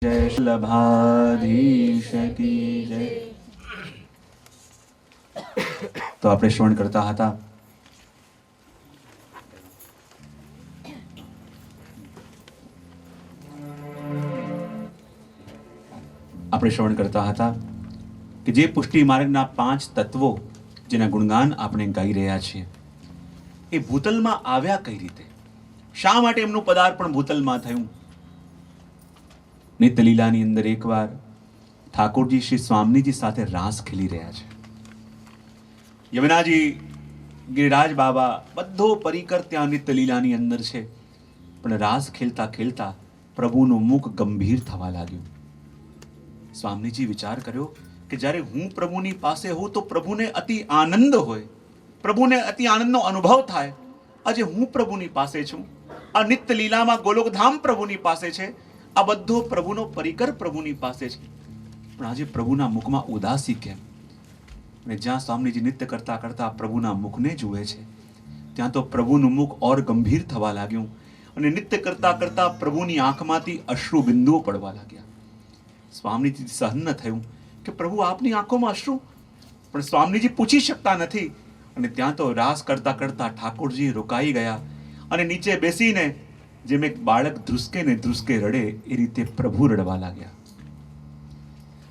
જય શલભાધીશ કી જય. તો આપણે શ્રવણ કરતા હતા કે જે પુષ્ટિ માર્ગના 5 તત્વો જેના ગુણગાન આપણે ગાઈ રહ્યા છીએ એ ભૂતલમાં આવ્યા કઈ રીતે, શા માટે એમનું પદાર્પણ ભૂતલમાં થયું. નિત્ય લીલાની અંદર એકવાર ઠાકોરજી શ્રી સ્વામીજી સાથે રાસ ખેલી રહ્યા છે. યમુનાજી, ગિરિરાજ બાબા, બધો પરિકર ત્યાં નિત્ય લીલાની અંદર છે. પણ રાસ ખેલતા ખેલતા પ્રભુનું મુખ ગંભીર થવા લાગ્યું. સ્વામીજી વિચાર કર્યો કે જ્યારે હું પ્રભુની પાસે હોઉં તો પ્રભુને અતિ આનંદ હોય, પ્રભુને અતિ આનંદનો અનુભવ થાય. આજે હું પ્રભુની પાસે છું, આ નિત્ય લીલામાં ગોલોકધામ પ્રભુની પાસે છે, આ બધો પ્રભુનો પરિકર પ્રભુની પાસે છે, પણ આજે પ્રભુના મુખમાં ઉદાસી કેમ? અને જ્યાં સ્વામીજી નિત્ય કરતા કરતા પ્રભુના મુખને જુએ છે ત્યાં તો પ્રભુનું મુખ ઓર ગંભીર થવા લાગ્યું અને નિત્ય કરતા કરતા પ્રભુની આંખમાંથી અશ્રુ બિંદુઓ પડવા લાગ્યા. સ્વામીજી સહન ન થયું કે પ્રભુ આપની આંખોમાં અશ્રુ, પણ સ્વામીજી પૂછી શકતા નથી. અને ત્યાં તો રાસ કરતા કરતા ઠાકોરજી રોકાઈ ગયા અને નીચે બેસીને જેમ એક બાળક ધ્રુસકે ને ધ્રુસકે રડે એ રીતે પ્રભુ રડવા લાગ્યા.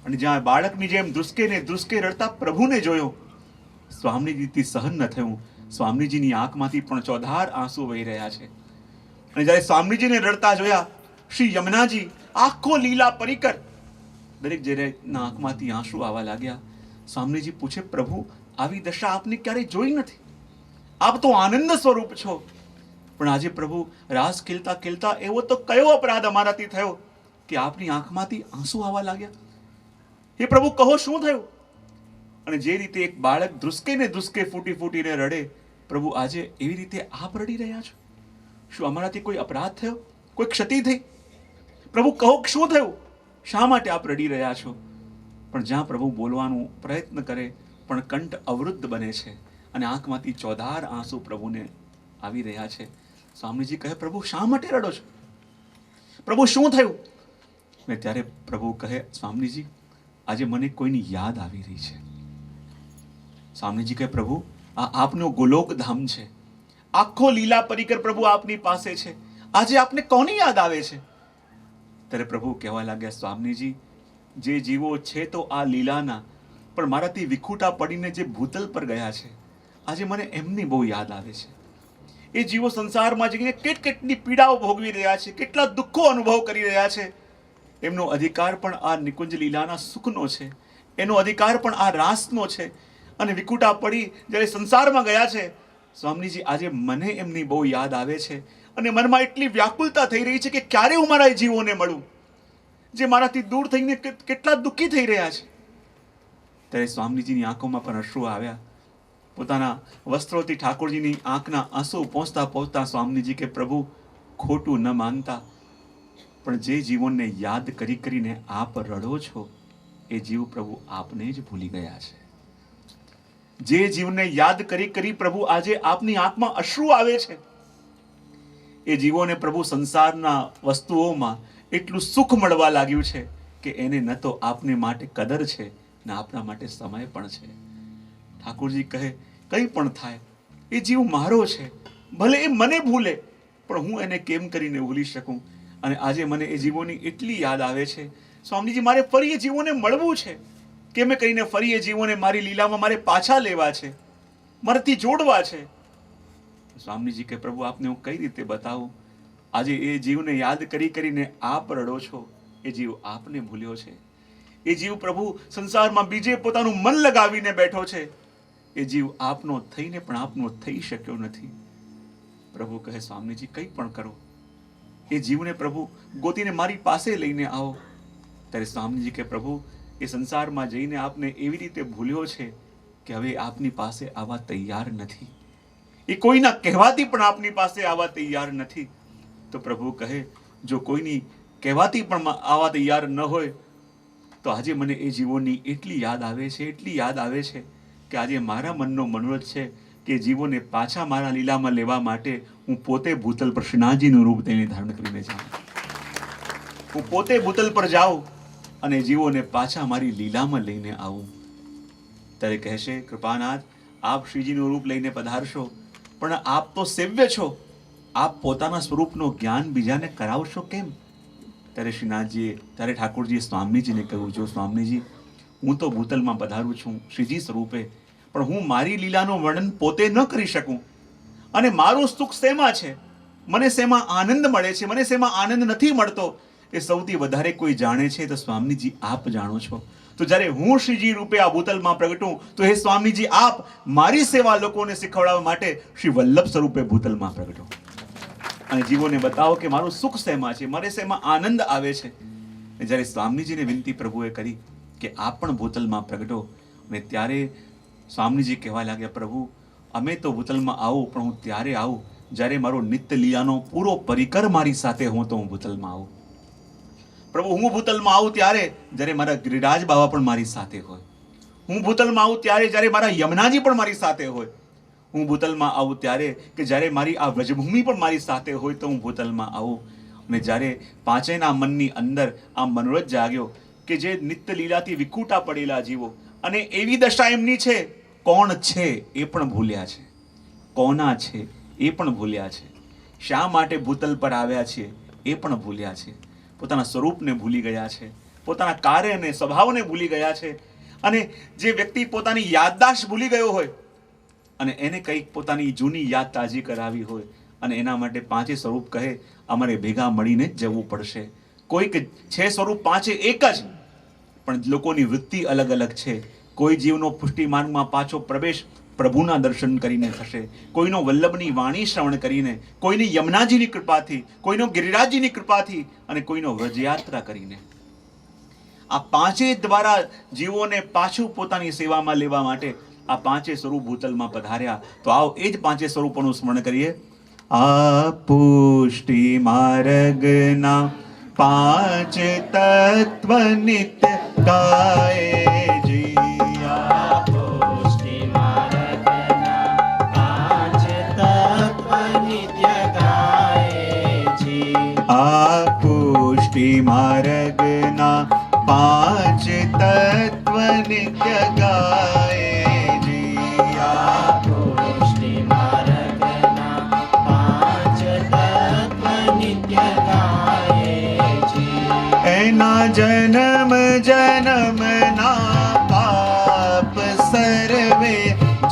અને જ્યાં બાળકની જેમ ધ્રુસકે ને ધ્રુસકે રડતા પ્રભુને જોયો, સ્વામીજીથી સહન ન થયું. સ્વામીજીની આંખમાંથી પણ ચોધાર આંસુ વહી રહ્યા છે. અને જ્યારે સ્વામીજીને રડતા જોયા, શ્રી યમુનાજી આખો લીલા પરિકર દરેક જેના આંખમાંથી આંસુ આવવા લાગ્યા. સ્વામીજી પૂછે, પ્રભુ આવી દશા આપને ક્યારેય જોઈ નથી, આપ તો આનંદ સ્વરૂપ છો, પણ આજે પ્રભુ રાસ ખેલતા ખેલતા એવો તો કયો અપરાધ અમારાથી થયો કે આપની આંખમાંથી આંસુ આવવા લાગ્યા? હે પ્રભુ, કહો શું થયું? અને જે રીતે એક બાળક ધ્રુસકે ને ધ્રુસકે ફૂટી ફૂટીને રડે, પ્રભુ આજે એવી રીતે આપ રડી રહ્યા છો. શું અમારાથી કોઈ અપરાધ થયો, કોઈ ક્ષતિ થઈ? પ્રભુ કહો શું થયું, શા માટે આપ રડી રહ્યા છો? પણ જ્યાં પ્રભુ બોલવાનો પ્રયત્ન કરે પણ કંઠ અવરુદ્ધ બને છે અને આંખમાંથી ચોધાર આંસુ પ્રભુને આવી રહ્યા છે. સ્વામીજી કહે, પ્રભુ શા માટે રડો છો? પ્રભુ શું થયું? ને ત્યારે પ્રભુ કહે, સ્વામીજી આજે મને કોઈની યાદ આવી રહી છે. સ્વામીજી કહે, પ્રભુ આ આપનો ગોલોક ધામ છે, આખો લીલા પરિકર પ્રભુ આપની પાસે છે, આજે આપને કોની યાદ આવે છે? ત્યારે પ્રભુ કહેવા લાગ્યા, સ્વામીજી જે જીવો છે તો આ લીલાના, પણ મારાથી વિખૂટા પડીને જે ભૂતલ પર ગયા છે, આજે મને એમની બહુ યાદ આવે છે. એ જીવો સંસારમાં જઈને કેટલી પીડાઓ ભોગવી રહ્યા છે, કેટલા દુઃખો અનુભવ કરી રહ્યા છે. એમનો અધિકાર પણ આ નિકુંજ લીલાના સુખનો છે, એનો અધિકાર પણ આ રાસનો છે. અને વિકુટા પડી જ્યારે સંસારમાં ગયા છે, સ્વામીજી આજે મને એમની બહુ યાદ આવે છે અને મનમાં એટલી વ્યાકુલતા થઈ રહી છે કે ક્યારે હું મારા જીવોને મળું, જે મારાથી દૂર થઈને કેટલા દુઃખી થઈ રહ્યા છે. ત્યારે સ્વામીજીની આંખોમાં પણ અશ્રુ આવ્યા. પોતાના વસ્ત્રોથી ઠાકોરજીની આંખના આંસુ પહોંચતા પહોંચતા સ્વામીજી કે, પ્રભુ ખોટું ન માનતા, પણ જે જીવોને યાદ કરી કરીને આપ રડો છો એ જીવ પ્રભુ આપને જ ભૂલી ગયા છે. જે જીવને યાદ કરી કરી પ્રભુ આજે આપની આંખમાં અશ્રુ આવે છે, એ જીવોને પ્રભુ સંસારના વસ્તુઓમાં એટલું સુખ મળવા લાગ્યું છે કે એને ન તો આપને માટે કદર છે ને આપના માટે સમય પણ છે. ઠાકોરજી કહે, કંઈ પણ થાય, એ જીવ મારો છે, ભલે એ મને ભૂલે, પણ હું એને કેમ કરીને ભૂલી શકું? અને આજે મને એ જીવોની એટલી યાદ આવે છે, સ્વામીજી મારે ફરી એ જીવોને મળવું છે, કેમ કરીને ફરી એ જીવોને મારી લીલામાં મારે પાછા લેવા છે, મારાથી જોડવા છે. સ્વામીજી કે, પ્રભુ આપને હું કઈ રીતે બતાવું? આજે એ જીવને યાદ કરી કરીને આપ રડો છો, એ જીવ આપને ભૂલ્યો છે. એ જીવ પ્રભુ સંસારમાં બીજે પોતાનું મન લગાવીને બેઠો છે, એ જીવ આપનો થઈને પણ આપનો થઈ શક્યો નથી. પ્રભુ કહે, સ્વામીજી કંઈ પણ કરો, એ જીવને પ્રભુ ગોતીને મારી પાસે લઈને આવો. ત્યારે સ્વામીજી કે, પ્રભુ એ સંસારમાં જઈને આપને એવી રીતે ભૂલ્યો છે કે હવે આપની પાસે આવવા તૈયાર નથી, એ કોઈના કહેવાથી પણ આપની પાસે આવવા તૈયાર નથી. તો પ્રભુ કહે, જો કોઈની કહેવાથી પણ આવવા તૈયાર ન હોય તો આજે મને એ જીવોની એટલી યાદ આવે છે, એટલી યાદ આવે છે કે આજે મારા મનનો મનોરથ છે કે જીવોને પાછા મારા લીલામાં લેવા માટે હું પોતે ભૂતલ પર શ્રીનાથજીનું રૂપ તેને ધારણ કરીને જાઉં. હું પોતે ભૂતલ પર જાઉં અને જીવોને પાછા મારી લીલામાં લઈને આવું. ત્યારે કહેશે, કૃપાનાથ, આપ શ્રીજીનું રૂપ લઈને પધારશો, પણ આપ તો સેવ્ય છો, આપ પોતાના સ્વરૂપનું જ્ઞાન બીજાને કરાવશો કેમ? ત્યારે ઠાકોરજીએ સ્વામીજીને કહ્યું, જો સ્વામીજી, હું તો ભૂતલમાં પધારું છું શ્રીજી સ્વરૂપે, પણ હું મારી લીલાનું વર્ણન પોતે ન કરી શકું. અને મારું સુખ શેમાં છે, મને શેમાં આનંદ મળે છે, મને શેમાં આનંદ નથી મળતો, એ સૌથી વધારે કોઈ જાણે છે તો સ્વામીજી આપ જાણો છો. તો જ્યારે હું શ્રીજી રૂપે આ ભૂતલમાં પ્રગટું તો હે સ્વામીજી, આપ મારી સેવા લોકોને શીખવાડવા માટે શ્રી વલ્લભ સ્વરૂપે ભૂતલમાં પ્રગટો અને જીવોને બતાવો કે મારું સુખ શેમાં છે, મારે શેમાં આનંદ આવે છે. જ્યારે સ્વામીજીને વિનંતી પ્રભુએ કરી કે આપ પણ ભૂતલમાં પ્રગટો, અને ત્યારે સ્વામીજી કહેવા લાગ્યા, પ્રભુ, અમે તો ભૂતલમાં આવું, પણ હું ત્યારે આવું જ્યારે મારો નિત્ય લીલાનો પૂરો પરિકર મારી સાથે હું તો હું ભૂતલમાં આવું. પ્રભુ, હું ભૂતલમાં આવું ત્યારે જ્યારે મારા ગિરિરાજ બાબા પણ મારી સાથે હોય. હું ભૂતલમાં આવું ત્યારે જ્યારે મારા યમુનાજી પણ મારી સાથે હોય. હું ભૂતલમાં આવું ત્યારે કે જ્યારે મારી આ વ્રજભૂમિ પણ મારી સાથે હોય તો હું ભૂતલમાં આવું. અને જ્યારે પાંચેયના મનની અંદર આ મનોરથ જાગ્યો કે જે નિત્ય લીલાથી વિખૂટા પડેલા જીવો, અને એવી દશા એમની છે, કોણ છે એ પણ ભૂલ્યા છે, કોના છે એ પણ ભૂલ્યા છે, શા માટે ભૂતલ પર આવ્યા છે એ પણ ભૂલ્યા છે, પોતાના સ્વરૂપને ભૂલી ગયા છે, પોતાના કાર્ય અને સ્વભાવને ભૂલી ગયા છે. અને જે વ્યક્તિ પોતાની યાદદાશ્ત ભૂલી ગયો હોય અને એને કંઈક પોતાની જૂની યાદ તાજી કરાવી હોય, અને એના માટે પાંચે સ્વરૂપ કહે, અમારે ભેગા મળીને જ જવું પડશે. કોઈક છે સ્વરૂપ પાંચે એક જ, પણ લોકોની વૃત્તિ અલગ અલગ છે. કોઈ જીવનો પુષ્ટિ માર્ગમાં પાછો પ્રવેશ પ્રભુના દર્શન કરીને થશે, કોઈનો વલ્લભની વાણી શ્રવણ કરીને, કોઈની યમુનાજીની કૃપાથી, કોઈનો ગિરિરાજજીની કૃપાથી, અને કોઈનો વ્રજયાત્રા કરીને. આ પાંચે દ્વારા જીવોને પાછું પોતાની સેવામાં લેવા માટે આ પાંચે સ્વરૂપ ભૂતલમાં પધાર્યા. તો આવો એ જ પાંચે સ્વરૂપોનું સ્મરણ કરીએ. આ પુષ્ટિ માર્ગના પાંચ તત્વ નિત્ય ગાય જી. આ પુષ્ટિ માર્ગના પાંચ તત્વ નિત્ય ગાય જી. આ પુષ્ટિ માર્ગના પાંચ તત્વ નિત્ય ગાય જી. આ પુષ્ટિ માર્ગના પાંચ તત્વ નિત્ય ગાય જી. એના જન્મ જન્મના પાપ સર્વે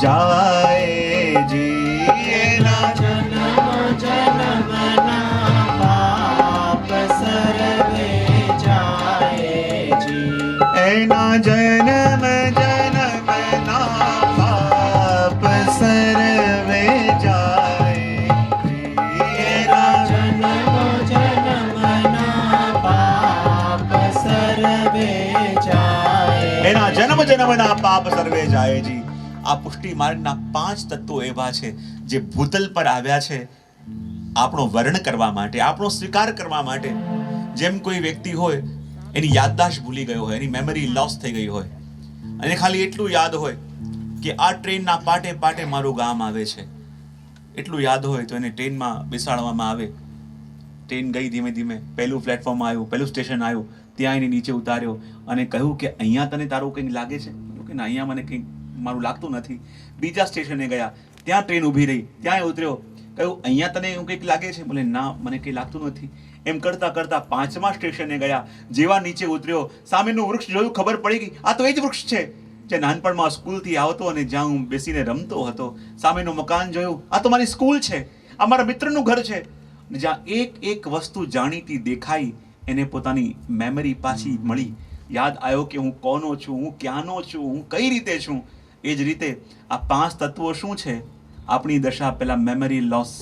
જાય જી. એના જન્મ જન્મના પાપ સર્વે જાય જી. એના જન્મ જન્મના પાપ સર્વે જાય જી. એના જન્મ જન્મના પાપ સર્વે જાય. એના જન્મ જન્મના પાપ સર્વે જાય જી. આ પુષ્ટિ માર્ગના પાંચ તત્વો એવા છે જે ભૂતલ પર આવ્યા છે આપણો વર્ણન કરવા માટે, આપણો સ્વીકાર કરવા માટે. જેમ કોઈ વ્યક્તિ હોય, એની યાદદાશ્ત ભૂલી ગયો હોય, એની મેમરી લોસ થઈ ગઈ હોય, અને ખાલી એટલું યાદ હોય કે આ ટ્રેનના પાટે પાટે મારું ગામ આવે છે, એટલું યાદ હોય તો એને ટ્રેનમાં બેસાડવામાં આવે. ટ્રેન ગઈ ધીમે ધીમે, પહેલું પ્લેટફોર્મ આવ્યું, પહેલું સ્ટેશન આવ્યું, ત્યાં એને નીચે ઉતાર્યો અને કહ્યું કે અહીંયા તને તારું કંઈક લાગે છે? કે ના, અહીંયા મને કંઈક મારું લાગતું નથી. બીજા સ્ટેશને ગયા, ત્યાં ટ્રેન ઊભી રહી, ત્યાં ઉતર્યો, કહ્યું અહીંયા તને એવું કંઈક લાગે છે? બોલે ના, મને કંઈ લાગતું નથી. એમ કરતા કરતા પાંચમા સ્ટેશને ગયા, જેવા નીચે ઉતર્યો, સામેનું વૃક્ષ જોયું, ખબર પડી ગઈ આ તો એ જ વૃક્ષ છે જે નાનપણમાં સ્કૂલથી આવતો અને જ્યાં હું બેસીને રમતો હતો. સામેનું મકાન જોયું, આ તો મારી સ્કૂલ છે, આ મારા મિત્રનું ઘર છે. જ્યાં એક એક વસ્તુ જાણીતી દેખાઈ, એને પોતાની મેમરી પાછી મળી, યાદ આવ્યો કે હું કોનો છું, હું ક્યાંનો છું, હું કઈ રીતે છું. એ જ રીતે આ પાંચ તત્વો શું છે? આપણી દશા પેલા મેમરી લોસ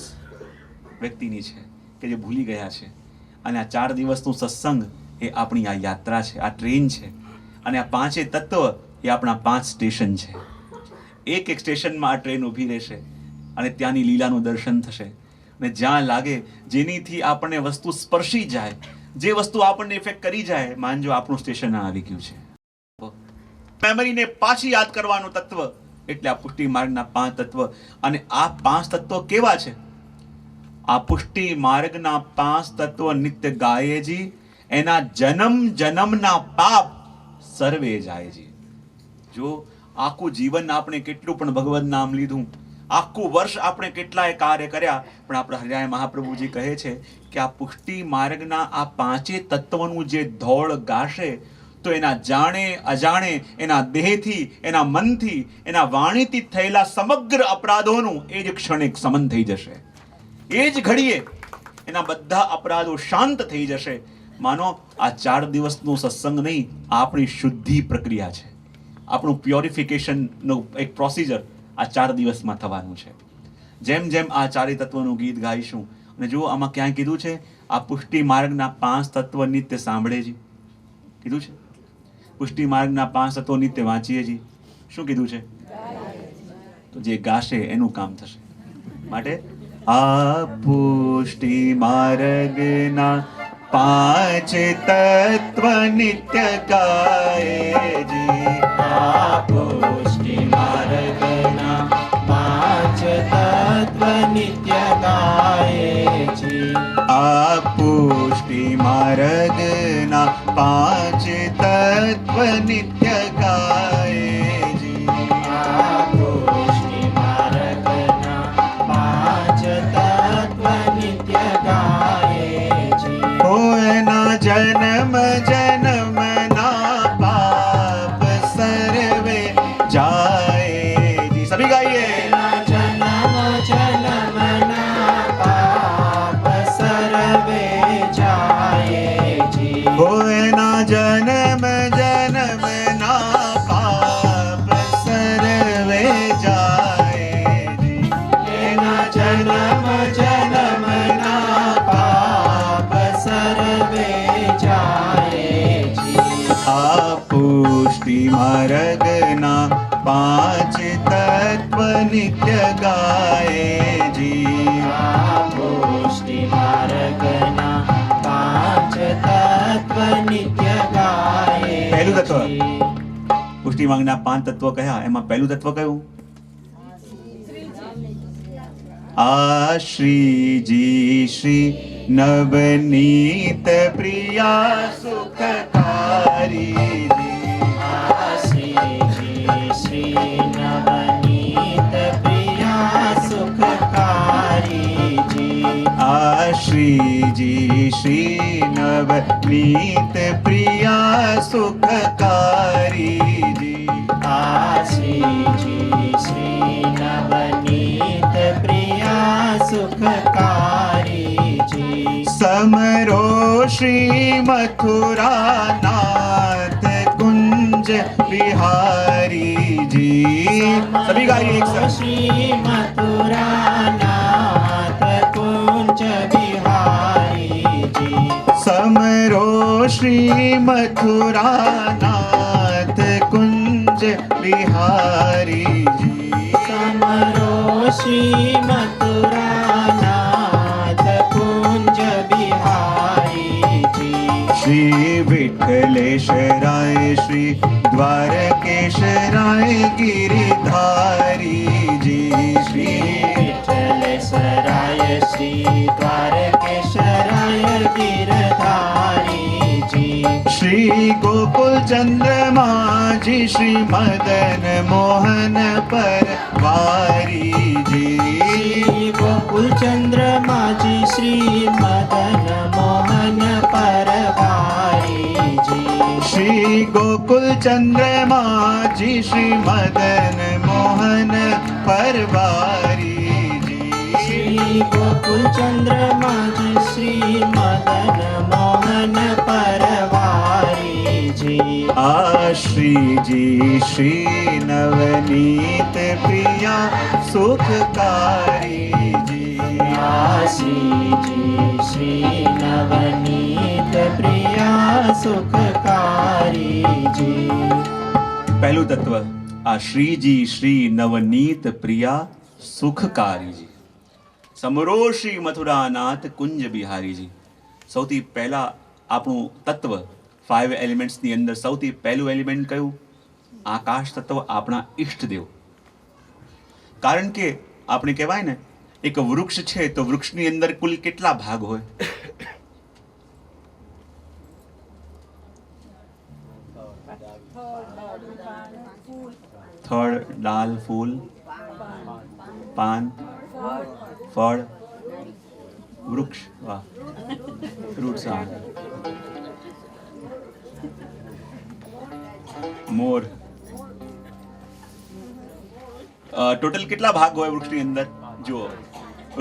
વ્યક્તિની છે કે જે ભૂલી ગયા છે. અને આ 4 દિવસનું સત્સંગ એ આપણી આ યાત્રા છે, આ ટ્રેન છે. અને આ પાંચે તત્વ એ આપણા 5 સ્ટેશન છે. એક એક સ્ટેશનમાં આ ટ્રેન ઊભી રહેશે અને ત્યાંની લીલાનું દર્શન થશે. અને જ્યાં લાગે, જેનીથી આપણને વસ્તુ સ્પર્શી જાય, જે વસ્તુ આપણને ઇફેક્ટ કરી જાય, માનજો આપણું સ્ટેશન આવી ગયું છે. મેમરીને પાછી યાદ કરવાનું તત્વ એટલે આ પુષ્ટિ માર્ગના 5 તત્વ. અને આ 5 તત્વ કેવા છે? આ પુષ્ટિ માર્ગના 5 તત્વ નિત્ય ગાયેજી. એના જન્મ જન્મના પાપ સર્વે જાય છે. જો આખું જીવન આપણે કેટલું પણ ભગવદ નામ લીધું, આખું વર્ષ આપણે કેટલાય કાર્ય કર્યા, પણ આપણા હરિરાય મહાપ્રભુજી કહે છે કે આ પુષ્ટિ માર્ગના આ પાંચે તત્વનું જે ધોળ ગાશે તો એના જાણે અજાણે, એના દેહથી, એના મનથી, એના વાણીથી થયેલા સમગ્ર અપરાધોનું એ જ ક્ષણે સમન થઈ જશે. એ જ ઘડીએ એના બધા અપરાધો શાંત થઈ જશે. માનો આ 4 દિવસનો સત્સંગ નહીં, આપણી શુદ્ધિ પ્રક્રિયા છે, આપણું પ્યોરિફિકેશનનું એક પ્રોસિજર આ 4 દિવસમાં થવાનું છે. જેમ જેમ આ ચારે તત્વનું ગીત ગાઈશું, અને જુઓ આમાં ક્યાંય કીધું છે આ પુષ્ટિ માર્ગના 5 તત્વ નિત્ય સાંભળે છે, કીધું છે. પુષ્ટિ માર્ગના 5 તત્વો નિત્ય વાંચીએ છીએ, શું કીધું છે? તો જે ગાશે એનું કામ થશે. માટે આ પુષ્ટિ માર્ગના 5 તત્વ નિત્ય ગાય જી. આ પુષ્ટિ માર્ગના 5 તત્વ નિત્ય ગાયે જી. આ પુષ્ટિ માર્ગના 5 તત્વ નિત્ય ગાય જી. આ પુષ્ટિ માર્ગના 5 તત્વ નિત્ય ગાયે જી. કોઈના જન્મ જન્મના પાપ સર્વે જાય જી. સભી ગાઈએ. જન્મ જન્મના પાપ સર્વે જાયે જી. કોઈના જન્મ જન્મના પાપ સર્વે જાય જી. એના જન્મ જન્મના પાપ સર્વે જાયે જી. આ પુષ્ટિ માર્ગના 5 તત્વ નિત્ય ગાય જી. આ પુષ્ટિ માર્ગના 5 તત્વ નિત્ય ગાયે પહેલું તત્વ. જી. પુષ્ટિ માર્ગના 5 તત્વ કયા? એમાં પહેલું તત્વ કયું? આ શ્રીજી શ્રી નવનીત પ્રિયા સુખકારી જી. આ શ્રીજી શ્રી નવનીત પ્રિયા સુખકારી જી. આ શ્રીજી શ્રી નવનીત પ્રિયા સુખકારી જી. આ શ્રીજી શ્રી નવનીત પ્રિયા સુખકારી જી. સમરો શ્રી મથુરાનાથ कुंज बिहारी जी. सभी गाइए एक साथ. श्री मथुरानाथ कुंज बिहारी जी. समरो श्री मथुरानाथ कुंज बिहारी जी. समरो श्री मथुरानाथ कुंज बिहारी जी. श्री विठलेश्वराय श्री द्वारकेशराय गिरिधारी जी. श्री विठलेश्वराय श्री द्वारकेशराय गिरधारी जी. श्री गोकुल चंद्रमा जी श्री मदन मोहन परवारी जी. श्री गोकुल चंद्रमा जी श्री मदन मोहन परवारी जी. श्री गोकुल चंद्रमा जी श्री मदन मोहन परवारी जी. श्री गोकुल चंद्रमा जी श्री मदन मोहन परवारी जी. आ श्री जी श्री नवनीत प्रिया सुखकारी जी. श्री जी श्री नवनीत प्रिया सुखकारी जी. पहलू तत्व आ श्री जी श्री नवनीत प्रिया सुखकारी जी. समरो श्री मथुरानाथ कुंज बिहारी जी. સૌથી પહેલા આપણું તત્વ 5 એલિમેન્ટ્સની અંદર સૌથી પહેલું એલિમેન્ટ કયું? આકાશ તત્વ, આપણા ઈષ્ટદેવ. કારણ કે આપણે કહેવાય ને એક વૃક્ષ છે તો વૃક્ષની અંદર કુલ કેટલા ભાગ હોય? થડ, ડાલ, ફૂલ, પાન, ફળ, વૃક્ષ. વાહ, રૂટ્સ. મોર. ટોટલ કેટલા ભાગ હોય વૃક્ષની અંદર? જુઓ,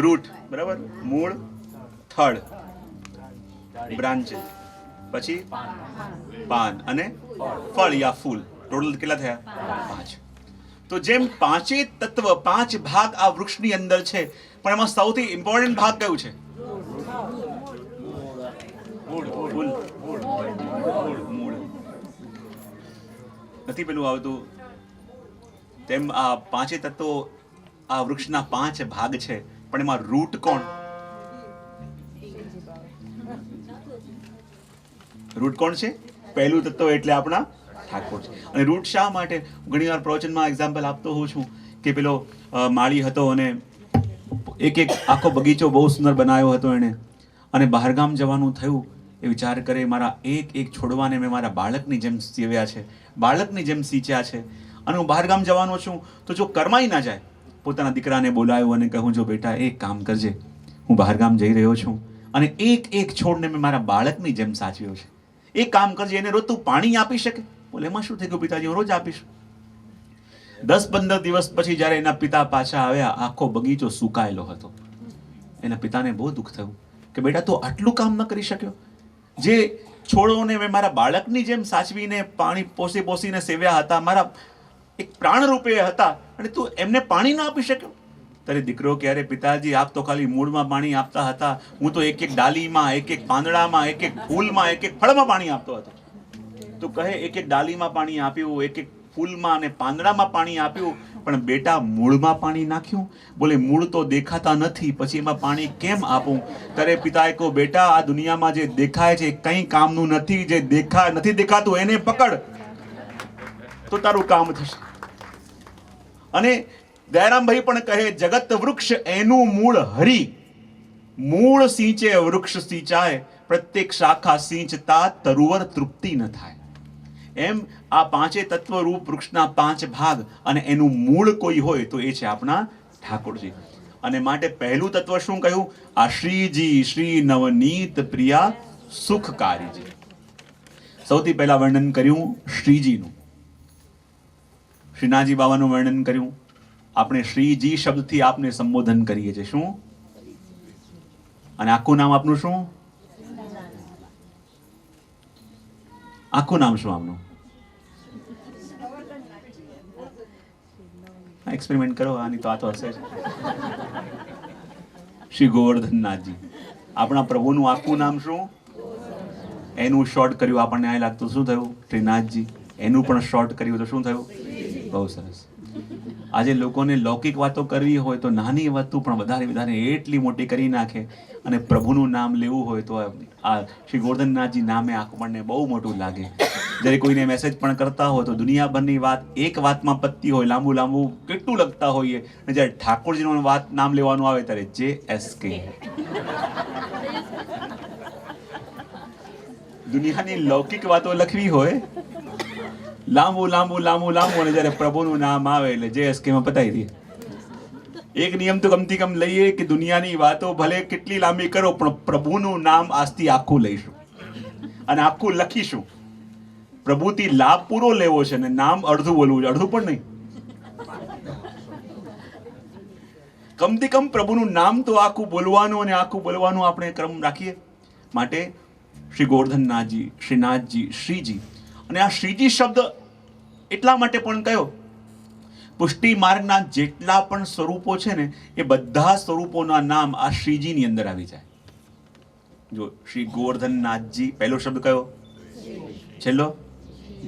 રૂટ બરાબર, મૂળ, થડ, બ્રાન્ચેસ, પછી પાન અને ફળ યા ફૂલ. ટોટલ કેટલા થયા? 5. તો જેમ પાંચે તત્વ, 5 ભાગ આ વૃક્ષની અંદર છે, પણ એમાં સૌથી ઇમ્પોર્ટન્ટ ભાગ કયું છે? મૂળ. નથી પેલું આવતું તેમ આ પાંચે તત્વો આ વૃક્ષના 5 ભાગ છે, પણ એમાં રૂટ કોણ? રૂટ કોણ છે? પહેલું તત્વ એટલે આપણા ઠાકોર છે. અને રૂટ શા માટે? ઘણી વાર પ્રવચનમાં એક્ઝામ્પલ આપતો હોઉં છું કે પેલો માળી હતો અને એક આખો બગીચો બહુ સુંદર બનાવ્યો હતો એણે, અને બહારગામ જવાનું થયું. એ વિચાર કરે, મારા એક છોડવાને મેં મારા બાળકની જેમ સેવ્યા છે, બાળકની જેમ સિંચ્યા છે, અને હું બહારગામ જવાનો છું, તો જો કરમાઈ ના જાય, પોતાના દીકરાને બોલાવ્યો અને કહું, જો બેટા એક કામ કરજે, હું બહારગામ જઈ રહ્યો છું અને એક છોડને મેં મારા બાળકની જેમ સાચવ્યો છે, એક કામ કરજે, એને રોજ તું પાણી આપી શકે? બોલે, એમાં શું થઈ ગયું પિતાજી, હું રોજ આપીશ. 10-15 દિવસ પછી જ્યારે એના પિતા પાછા આવ્યા, આખો બગીચો સુકાયેલો હતો. એના પિતાને બહુ દુઃખ થયું કે બેટા તું આટલું કામ ન કરી શક્યો? જે છોડોને મેં મારા બાળકની જેમ સાચવીને પાણી પોસીને સેવ્યા હતા, મારા એક પ્રાણ રૂપે હતા, અને તું એમને પાણી ના આપી શક્યો? તારે દીકરો ક્યારે? પિતાજી આપ તો ખાલી મૂળમાં પાણી આપતા હતા, હું તો એક ડાલીમાં, એક પાંદડામાં, એક ફૂલમાં, એક ફળમાં પાણી આપતો હતો. તું કહે એક ડાલીમાં પાણી આપ્યું, એક ફૂલમાં અને પાંદડામાં પાણી આપ્યું, પણ બેટા મૂળમાં પાણી નાખ્યું? બોલે, મૂળ તો દેખાતા નથી, પછી એમાં પાણી કેમ આપું? તારે પિતાએ કહ્યું, બેટા આ દુનિયામાં જે દેખાય છે કંઈ કામનું નથી, જે નથી દેખાતું એને પકડ તો તારું કામ થશે. અને દયારામભાઈ પણ કહે, જગત વૃક્ષ એનું મૂળ હરી, મૂળ સિંચે વૃક્ષ સિંચાય, પ્રત્યેક શાખા સિંચતા તરુવર તૃપ્તિ ન થાય. એમ આ પાંચે તત્વ રૂપ વૃક્ષના 5 ભાગ, અને એનું મૂળ કોઈ હોય તો એ છે આપણા ઠાકોરજી. અને માટે પહેલું તત્વ શું કહ્યું? આ શ્રીજી, શ્રી નવનીત પ્રિયા સુખકારીજી. સૌથી પહેલા વર્ણન કર્યું શ્રીજીનું, શ્રીનાથજી બાબાનું વર્ણન કર્યું. આપણે શ્રીજી શબ્દથી આપને સંબોધન કરીએ છીએ. શું? અને આખું નામ આપનું શું? આખું નામ શું આપનું? એક્સપેરિમેન્ટ કરો, આની તો આ તો હશે જ. શ્રી ગોવર્ધનનાથજી. આપણા પ્રભુનું આખું નામ શું? એનું શોર્ટ કર્યું, આપણને આ લાગતું શું થયું? શ્રીનાથજી. એનું પણ શોર્ટ કર્યું તો શું થયું? બહુ સરસ. આજે લોકોને લૌકિક વાતો કરવી હોય તો નાની વસ્તુ પણ વધારે એટલી મોટી કરી નાખે, અને પ્રભુનું નામ લેવું હોય તો આ શ્રી ગોવર્ધનનાથજી નામે આપણને બહુ મોટું લાગે. જ્યારે કોઈને મેસેજ પણ કરતા હોય તો દુનિયાભરની વાત એક વાતમાં પતતી હોય, લાંબુ કેટલું લખતા હોઈએ, અને જ્યારે ઠાકોરજીનું નામ લેવાનું આવે ત્યારે JSK. દુનિયાની લૌકિક વાતો લખવી હોય, લાંબુ, અને જ્યારે પ્રભુનું નામ આવે એટલે JSK માં પતાવી દઈએ. એક નિયમ તો કમથી કમ લઈએ કે દુનિયાની વાતો ભલે કેટલી લાંબી કરો, પણ પ્રભુનું નામ આજથી આખું લઈશું અને આખું લખીશું. પ્રભુથી લાભ પૂરો લેવો છે અને નામ અડધું બોલવું છે, અડધું પણ નહીં. કમથી કમ પ્રભુનું નામ તો આખું બોલવાનું, અને આખું બોલવાનું આપણે ક્રમ રાખીએ. માટે શ્રી ગોવર્ધનનાથજી, શ્રીનાથજી, શ્રીજી. અને આ શ્રીજી શબ્દ એટલા માટે પણ કયો, પુષ્ટિ માર્ગના જેટલા પણ સ્વરૂપો છે ને, એ બધા સ્વરૂપોના નામ આ શ્રીજીની અંદર આવી જાય. જો શ્રી ગોવર્ધનનાથજી, પહેલો શબ્દ કયો? છેલ્લો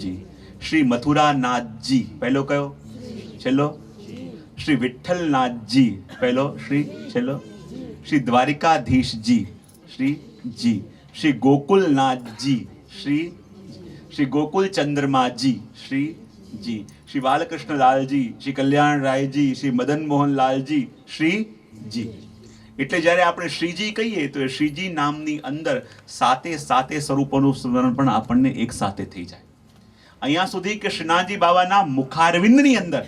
જી. શ્રી મથુરાનાથજી, પહેલો કયો? છેલ્લો. શ્રી વિઠ્ઠલનાથજી, પહેલો શ્રી, છેલ્લો. શ્રી દ્વારિકાધીશજી, શ્રી જી. શ્રી ગોકુલનાથજી, શ્રી ગોકુલ ચંદ્રમાજી, શ્રી જી. શ્રી બાલકૃષ્ણલાલજી, શ્રી કલ્યાણરાયજી, શ્રી મદન મોહનલાલજી, શ્રી જી. એટલે જ્યારે આપણે શ્રીજી કહીએ તો એ શ્રીજી નામની અંદર 7 સ્વરૂપોનું સ્મરણ પણ આપણને એક સાથે થઈ જાય. અહીંયા સુધી કે શ્રીનાથજી બાબાના મુખારવિંદની અંદર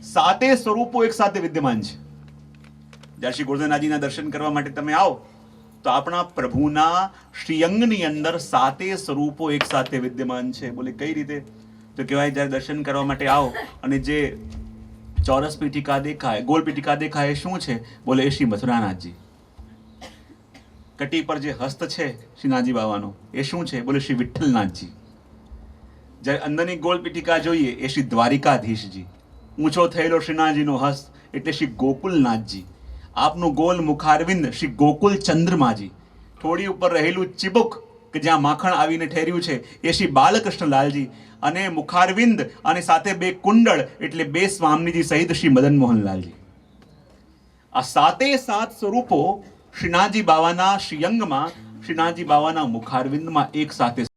7 સ્વરૂપો એક સાથે વિદ્યમાન છે. જ્યારે શ્રી ગોરધનનાથજીના દર્શન કરવા માટે તમે આવો તો આપણા પ્રભુના શ્રીઅંગની અંદર 7 સ્વરૂપો એક સાથે વિદ્યમાન છે. બોલે કઈ રીતે? તો કહેવાય જ્યારે દર્શન કરવા માટે આવો અને જે ચોરસ પીઠિકા દેખાય, ગોળ પીઠિકા દેખાય, એ શું છે? બોલે એ શ્રી મથુરાનાથજી. કટી પર જે હસ્ત છે શ્રીનાથજી બાવાનો એ શું છે? બોલે શ્રી વિઠ્ઠલનાથજી. જ્યારે અંદરની ગોળ પીઠિકા જોઈએ એ શ્રી દ્વારિકાધીશજી. ઊંચો થયેલો શ્રીનાથજીનો હસ્ત એટલે શ્રી ગોકુલનાથજી. આપનું ગોલ મુખારવિંદ શ્રી ગોકુલ ચંદ્રમાજી. થોડી ઉપર રહેલું ચિબુક કે જ્યાં માખણ આવીને ઠેર્યું છે એ શ્રી બાલકૃષ્ણલાલજી. અને મુખારવિંદ અને સાથે 2 કુંડળ એટલે 2 સ્વામીજી સહિત શ્રી મદન મોહનલાલજી. આ 7 સ્વરૂપો શ્રીનાથજી બાવાના શ્રીઅંગમાં, શ્રીનાથજી બાવાના મુખારવિંદમાં એક સાથે